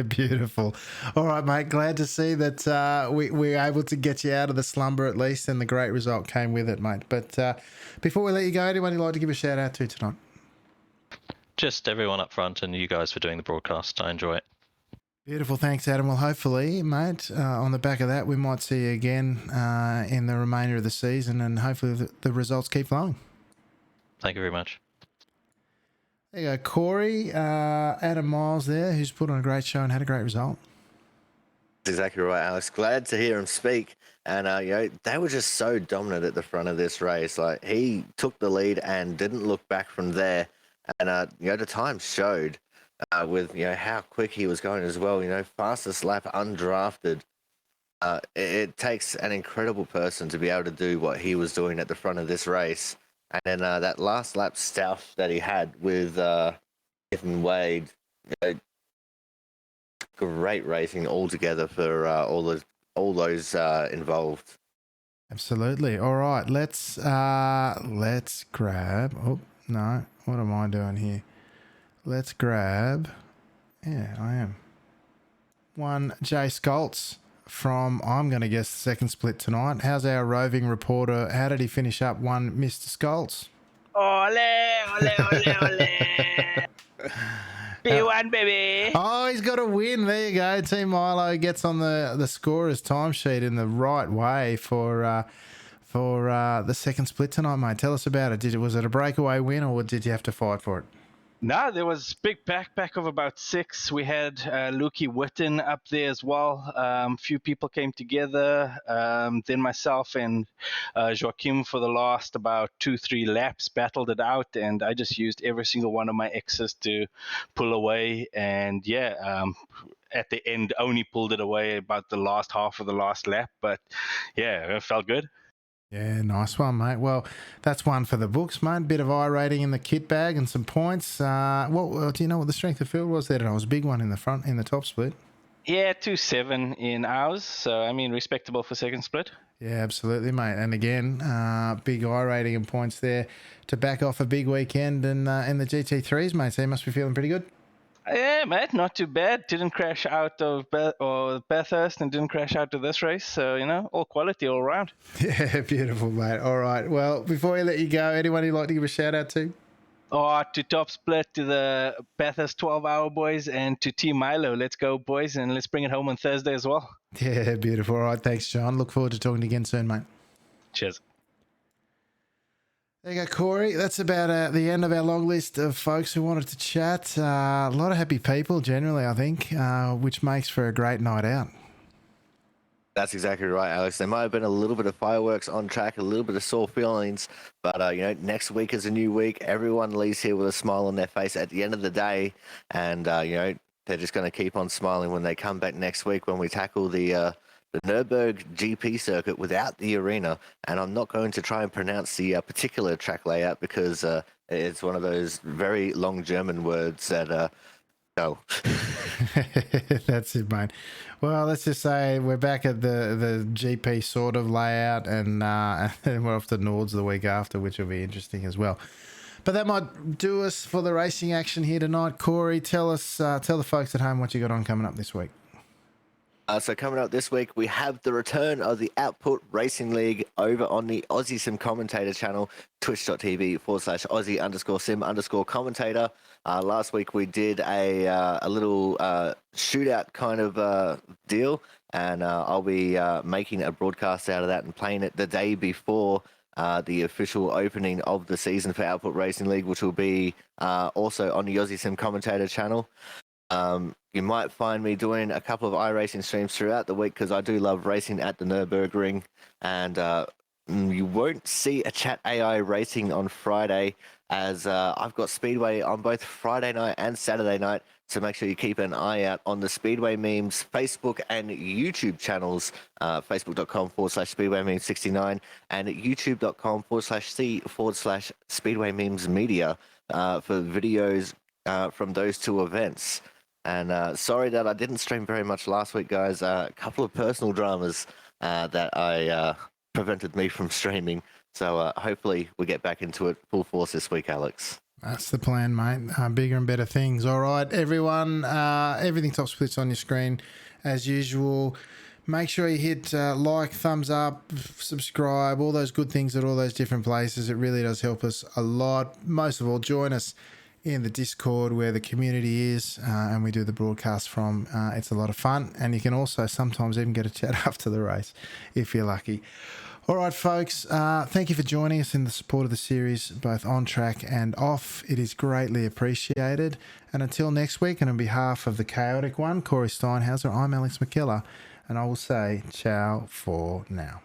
Beautiful. All right, mate. Glad to see that we're able to get you out of the slumber at least, and the great result came with it, mate. But before we let you go, anyone you'd like to give a shout out to tonight? Just everyone up front and you guys for doing the broadcast. I enjoy it. Beautiful. Thanks, Adam. Well, hopefully, mate, on the back of that, we might see you again in the remainder of the season, and hopefully the results keep flowing. Thank you very much. There you go, Corey. Adam Miles there, who's put on a great show and had a great result. That's exactly right, Alex. Glad to hear him speak. And, they were just so dominant at the front of this race. Like, he took the lead and didn't look back from there. And, the time showed with, how quick he was going as well. Fastest lap undrafted. It takes an incredible person to be able to do what he was doing at the front of this race. And then that last lap stuff that he had with Nathan Wade, great racing altogether for all those involved. Absolutely. All right, let's grab. Oh no, what am I doing here? Let's grab. Yeah, I am. One Jay Skoltz from, I'm going to guess, the second split tonight. How's our roving reporter? How did he finish up? One Mr. Skoltz. Ole, ole, ole, ole. P1, baby. Oh, he's got a win. There you go. Team Milo gets on the scorer's timesheet in the right way for the second split tonight, mate. Tell us about it. Was it a breakaway win, or did you have to fight for it? No, there was big backpack of about 6. We had Lukey Witten up there as well. Few people came together. Then myself and Joachim for the last about 2-3 laps battled it out, and I just used every single one of my X's to pull away. And at the end, only pulled it away about the last half of the last lap. But yeah, it felt good. Yeah, nice one, mate. Well, that's one for the books, mate. Bit of I rating in the kit bag and some points. Do you know what the strength of field was there? It was a big one in the top split. Yeah, 2.7 in ours. So, respectable for second split. Yeah, absolutely, mate. And again, big I rating and points there to back off a big weekend in the GT3s, mate. So you must be feeling pretty good. Yeah, mate, not too bad. Didn't crash out of Bathurst and didn't crash out of this race. So, all quality all around. Yeah, beautiful, mate. All right. Well, before we let you go, anyone you'd like to give a shout out to? Oh, to Top Split, to the Bathurst 12-hour boys, and to Team Milo. Let's go, boys, and let's bring it home on Thursday as well. Yeah, beautiful. All right. Thanks, John. Look forward to talking to you again soon, mate. Cheers. There you go, Corey. That's about the end of our log list of folks who wanted to chat. A lot of happy people generally, I think, which makes for a great night out. That's exactly right, Alex. There might have been a little bit of fireworks on track, a little bit of sore feelings, but next week is a new week. Everyone leaves here with a smile on their face at the end of the day, and they're just going to keep on smiling when they come back next week when we tackle the Nürburgring GP circuit without the arena. And I'm not going to try and pronounce the particular track layout because it's one of those very long German words that. No. That's it, mate. Well, let's just say we're back at the GP sort of layout, and then we're off to Nords the week after, which will be interesting as well. But that might do us for the racing action here tonight. Corey, tell the folks at home what you got on coming up this week. So coming up this week, we have the return of the Output Racing League over on the Aussie Sim Commentator channel, twitch.tv/Aussie_Sim_commentator. Last week we did a little shootout kind of deal, and I'll be making a broadcast out of that and playing it the day before the official opening of the season for Output Racing League, which will be also on the Aussie Sim Commentator channel. You might find me doing a couple of iRacing streams throughout the week because I do love racing at the Nürburgring, and you won't see a chat AI racing on Friday as I've got Speedway on both Friday night and Saturday night, so make sure you keep an eye out on the Speedway Memes Facebook and YouTube channels, facebook.com/Speedway Memes 69 and youtube.com/C/Speedway Memes Media for videos from those two events. And sorry that I didn't stream very much last week, guys. A couple of personal dramas that I prevented me from streaming. So hopefully we get back into it full force this week, Alex. That's the plan, mate. Bigger and better things. All right, everyone. Everything top splits on your screen as usual. Make sure you hit like, thumbs up, subscribe, all those good things at all those different places. It really does help us a lot. Most of all, join us in the Discord where the community is, and we do the broadcast from. It's a lot of fun, and you can also sometimes even get a chat after the race if you're lucky. All right, folks, thank you for joining us in the support of the series, both on track and off. It is greatly appreciated. And until next week, and on behalf of the chaotic one, Corey Steinhauser, I'm Alex McKellar, and I will say ciao for now.